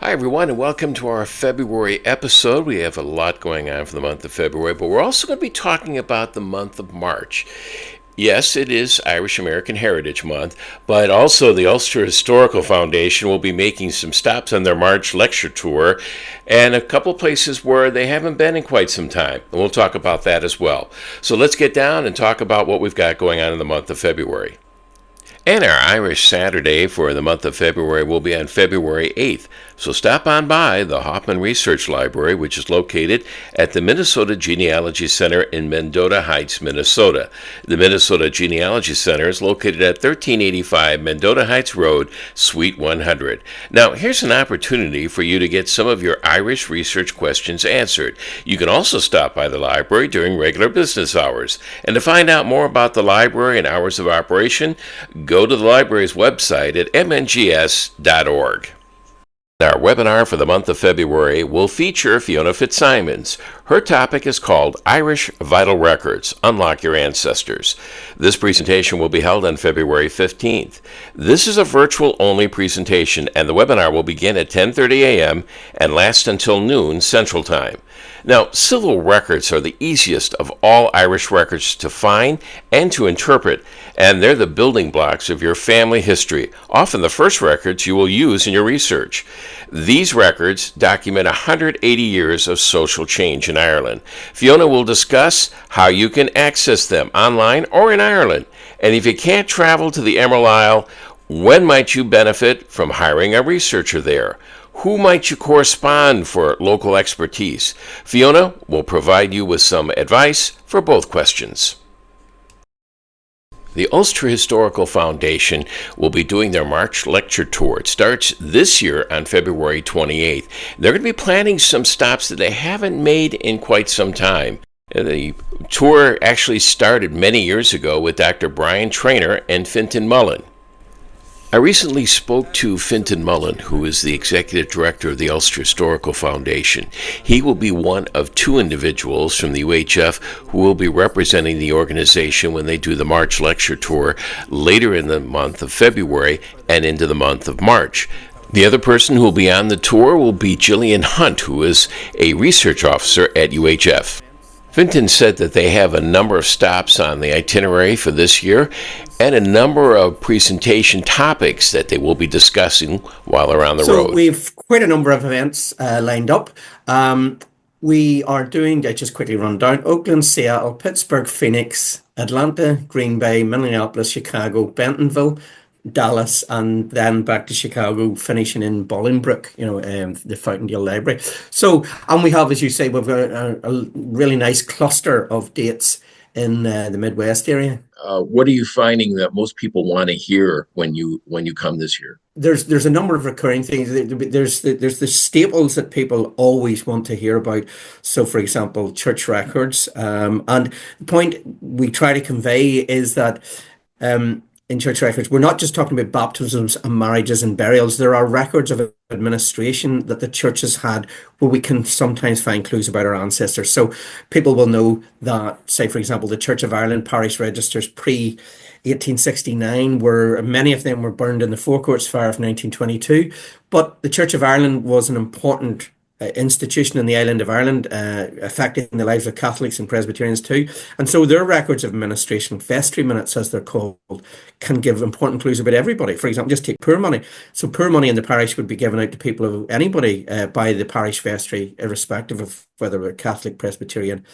Hi, everyone, and welcome to our February episode. We have a lot going on for the month of February, but we're also going to be talking about the month of March. Yes, it is Irish American Heritage Month, but also the Ulster Historical Foundation will be making some stops on their March lecture tour and a couple places where they haven't been in quite some time. And we'll talk about that as well. So let's get down and talk about what we've got going on in the month of February. And our Irish Saturday for the month of February will be on February 8th. So stop on by the Hoffman Research Library, which is located at the Minnesota Genealogy Center in Mendota Heights, Minnesota. The Minnesota Genealogy Center is located at 1385 Mendota Heights Road, Suite 100. Now, here's an opportunity for you to get some of your Irish research questions answered. You can also stop by the library during regular business hours. And to find out more about the library and hours of operation, go to the library's website at mngs.org. Our webinar for the month of February will feature Fiona Fitzsimons. Her topic is called Irish Vital Records, Unlock Your Ancestors. This presentation will be held on February 15th. This is a virtual-only presentation, and the webinar will begin at 10:30 a.m. and last until noon Central Time. Now, civil records are the easiest of all Irish records to find and to interpret, and they're the building blocks of your family history, often the first records you will use in your research. These records document 180 years of social change in Ireland. Fiona will discuss how you can access them online or in Ireland, and if you can't travel to the Emerald Isle, when might you benefit from hiring a researcher there? Who might you correspond for local expertise? Fiona will provide you with some advice for both questions. The Ulster Historical Foundation will be doing their March lecture tour. It starts this year on February 28th. They're going to be planning some stops that they haven't made in quite some time. The tour actually started many years ago with Dr. Brian Traynor and Fintan Mullen. I recently spoke to Fintan Mullen, who is the executive director of the Ulster Historical Foundation. He will be one of two individuals from the UHF who will be representing the organization when they do the March lecture tour later in the month of February and into the month of March. The other person who will be on the tour will be Gillian Hunt, who is a research officer at UHF. Fintan said that they have a number of stops on the itinerary for this year and a number of presentation topics that they will be discussing while they're on the road. So we've quite a number of events lined up. We are doing, I just quickly run down, Oakland, Seattle, Pittsburgh, Phoenix, Atlanta, Green Bay, Minneapolis, Chicago, Bentonville, Dallas, and then back to Chicago, finishing in Bolingbrook, the Fountaindale Library. So, and we have, as you say, we've got a really nice cluster of dates in the Midwest area. What are you finding that most people want to hear when you come this year? There's a number of recurring things. There's the staples that people always want to hear about. So, for example, church records. And the point we try to convey is that in church records, we're not just talking about baptisms and marriages and burials. There are records of administration that the church has had where we can sometimes find clues about our ancestors. So people will know that, say, for example, the Church of Ireland parish registers pre 1869 were many of them were burned in the Four Courts Fire of 1922. But the Church of Ireland was an important institution in the island of Ireland, affecting the lives of Catholics and Presbyterians too. And so their records of administration, vestry minutes as they're called, can give important clues about everybody. For example, just take poor money. So poor money in the parish would be given out to people of anybody by the parish vestry, irrespective of whether we're Catholic, Presbyterian,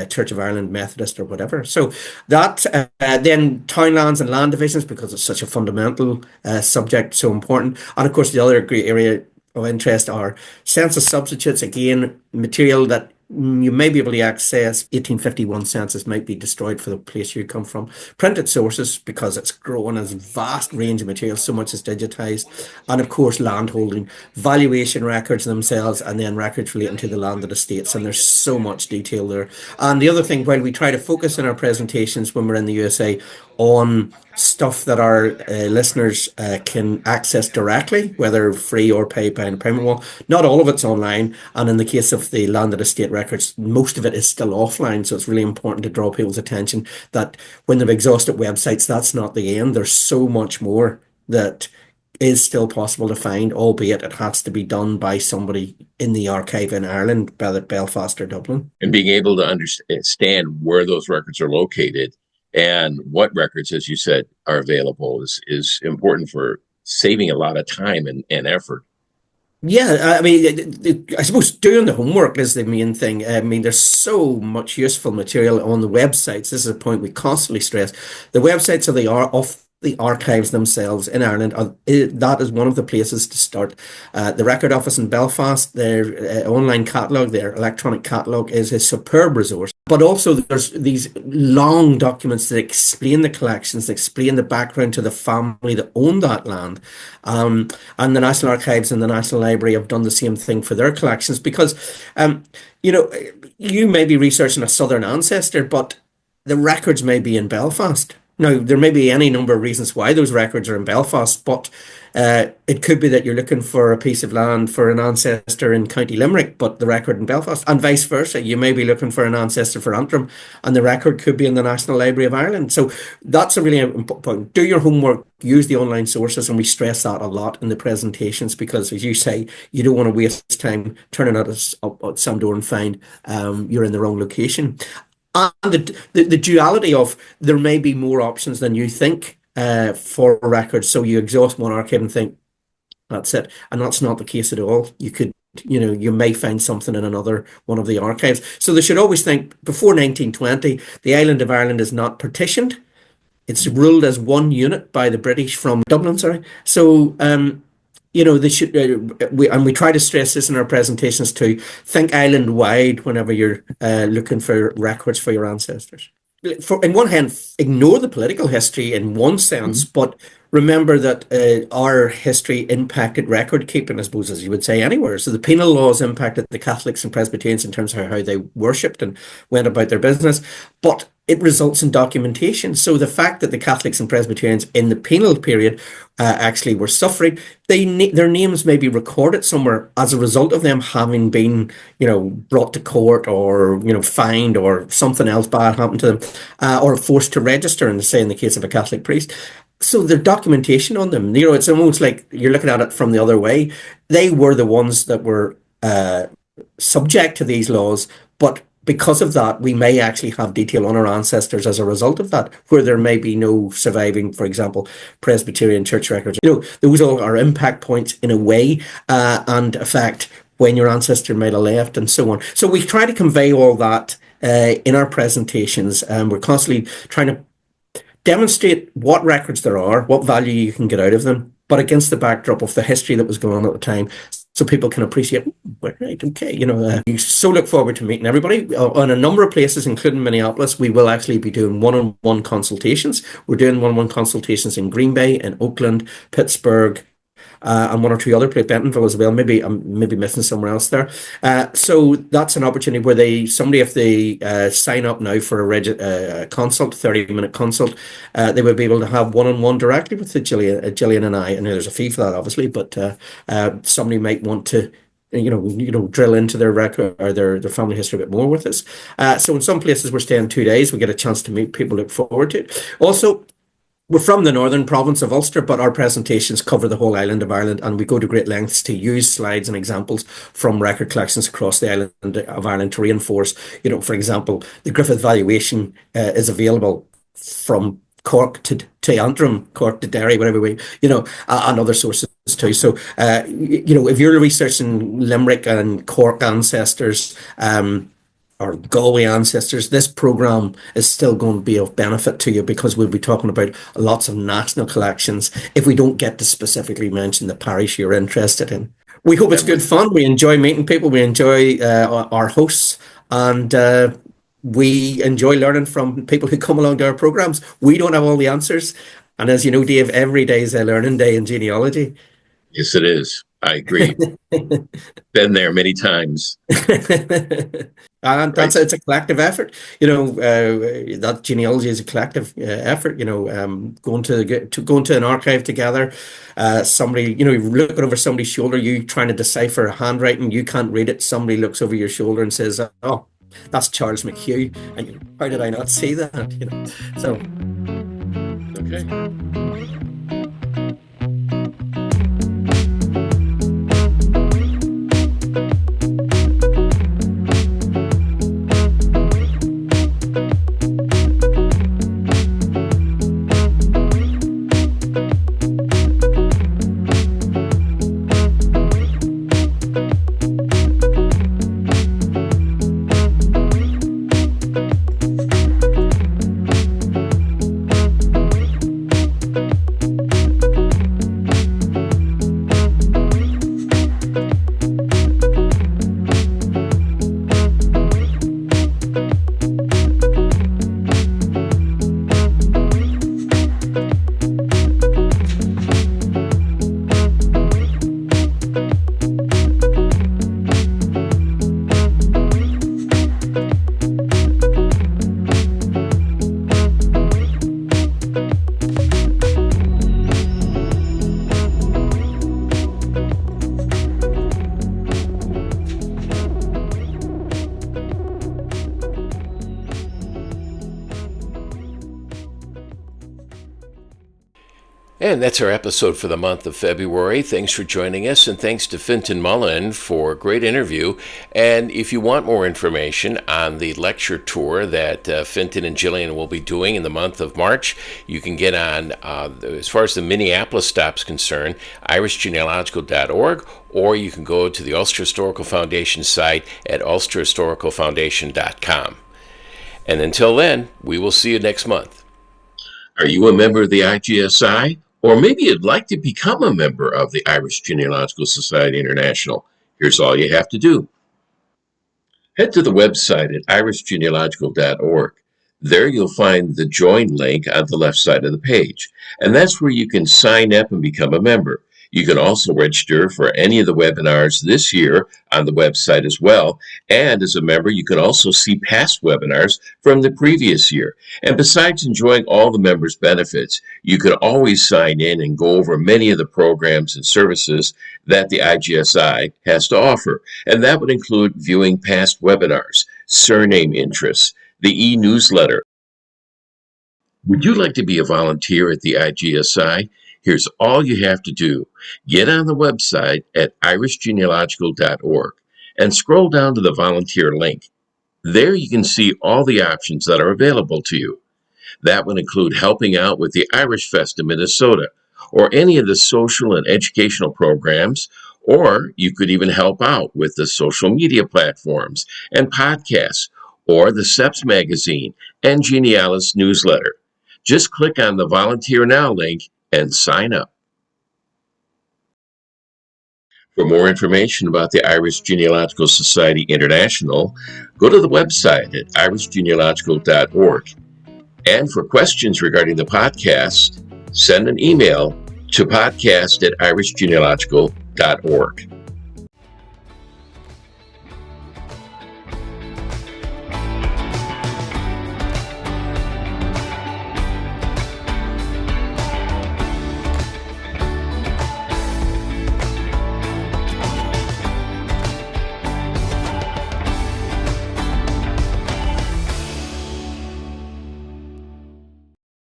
Church of Ireland, Methodist, or whatever. So that then townlands and land divisions, because it's such a fundamental subject, so important. And of course, the other great area of interest are census substitutes, again, material that you may be able to access. 1851 census might be destroyed for the place you come from. Printed sources, because it's growing as a vast range of material, so much is digitized. And of course, landholding, valuation records themselves, and then records relating to the landed estates. And there's so much detail there. And the other thing, while we try to focus in our presentations when we're in the USA on stuff that our listeners can access directly, whether free or paid by a payment wall, not all of it's online. And in the case of the landed estate records, most of it is still offline. So it's really important to draw people's attention that when they've exhausted websites, that's not the end. There's so much more that is still possible to find, albeit it has to be done by somebody in the archive in Ireland, whether Belfast or Dublin. And being able to understand where those records are located and what records, as you said, are available is important for saving a lot of time and effort. Yeah, I mean, I suppose doing the homework is the main thing. I mean, there's so much useful material on the websites. This is a point we constantly stress. The websites of the archives themselves in Ireland that is one of the places to start. The Record Office in Belfast, their online catalogue, their electronic catalogue is a superb resource. But also, there's these long documents that explain the collections, that explain the background to the family that owned that land. Um, and the National Archives and the National Library have done the same thing for their collections because, um, you know, you may be researching a Southern ancestor, but the records may be in Belfast. Now, there may be any number of reasons why those records are in Belfast, but it could be that you're looking for a piece of land for an ancestor in County Limerick, but the record in Belfast, and vice versa. You may be looking for an ancestor for Antrim, and the record could be in the National Library of Ireland. So that's a really important point. Do your homework, use the online sources, and we stress that a lot in the presentations because, as you say, you don't want to waste time turning up at some door and find you're in the wrong location. And the duality of there may be more options than you think for records. So you exhaust one archive and think that's it. And that's not the case at all. You could, you may find something in another one of the archives. So they should always think before 1920, the island of Ireland is not partitioned. It's ruled as one unit by the British from Dublin, sorry. So, they should, we try to stress this in our presentations too. Think island wide whenever you're looking for records for your ancestors. In one hand, ignore the political history in one sense, Mm-hmm. but remember that our history impacted record keeping, I suppose, as you would say, anywhere. So the penal laws impacted the Catholics and Presbyterians in terms of how they worshipped and went about their business, but it results in documentation. So the fact that the Catholics and Presbyterians in the penal period actually were suffering, their names may be recorded somewhere as a result of them having been, brought to court or, fined or something else bad happened to them, or forced to register, in, say, in the case of a Catholic priest. So there's documentation on them. It's almost like you're looking at it from the other way. They were the ones that were subject to these laws, but because of that, we may actually have detail on our ancestors as a result of that, where there may be no surviving, for example, Presbyterian church records. Those all are impact points in a way, and affect when your ancestor might have left and so on. So we try to convey all that in our presentations, and we're constantly trying to demonstrate what records there are, what value you can get out of them, but against the backdrop of the history that was going on at the time, so people can appreciate, right, okay, we so look forward to meeting everybody. On a number of places, including Minneapolis, we will actually be doing one-on-one consultations. We're doing one-on-one consultations in Green Bay, in Oakland, Pittsburgh, and one or two other places, Bentonville as well. Maybe I'm missing somewhere else there. So that's an opportunity where if they sign up now for a consult, 30-minute consult, they would be able to have one-on-one directly with Gillian and I. And there's a fee for that, obviously, but somebody might want to drill into their record or their family history a bit more with us. So in some places we're staying 2 days. We get a chance to meet people, look forward to it. Also, we're from the northern province of Ulster, but our presentations cover the whole island of Ireland, and we go to great lengths to use slides and examples from record collections across the island of Ireland to reinforce, for example, the Griffith valuation is available from Cork to Antrim, Cork to Derry, whatever way, and other sources too. So, if you're researching Limerick and Cork ancestors, our Galway ancestors, this program is still going to be of benefit to you because we'll be talking about lots of national collections if we don't get to specifically mention the parish you're interested in. We hope it's good fun. We enjoy meeting people. We enjoy our hosts, and we enjoy learning from people who come along to our programs. We don't have all the answers. And as you know, Dave, every day is a learning day in genealogy. Yes, it is. I agree. Been there many times. And Right. it's a collective effort. That genealogy is a collective effort. Going to an archive together. Somebody, looking over somebody's shoulder, you trying to decipher handwriting, you can't read it. Somebody looks over your shoulder and says, "Oh, that's Charles McHugh," and how did I not see that? So, Okay. And that's our episode for the month of February. Thanks for joining us, and thanks to Fintan Mullen for a great interview. And if you want more information on the lecture tour that Fintan and Jillian will be doing in the month of March, you can get on, as far as the Minneapolis stop's concerned, irishgenealogical.org, or you can go to the Ulster Historical Foundation site at ulsterhistoricalfoundation.com. And until then, we will see you next month. Are you a member of the IGSI? Or maybe you'd like to become a member of the Irish Genealogical Society International. Here's all you have to do. Head to the website at irishgenealogical.org. There you'll find the join link on the left side of the page, and that's where you can sign up and become a member. You can also register for any of the webinars this year on the website as well, and as a member you can also see past webinars from the previous year. And besides enjoying all the members' benefits, you can always sign in and go over many of the programs and services that the IGSI has to offer, and that would include viewing past webinars, surname interests, the e-newsletter. Would you like to be a volunteer at the IGSI? Here's all you have to do. Get on the website at irishgenealogical.org and scroll down to the volunteer link. There you can see all the options that are available to you. That would include helping out with the Irish Fest in Minnesota, or any of the social and educational programs, or you could even help out with the social media platforms and podcasts, or the SEPS magazine and Genealis newsletter. Just click on the Volunteer Now link and sign up. For more information about the Irish Genealogical Society International, go to the website at irishgenealogical.org. And for questions regarding the podcast, send an email to podcast@irishgenealogical.org.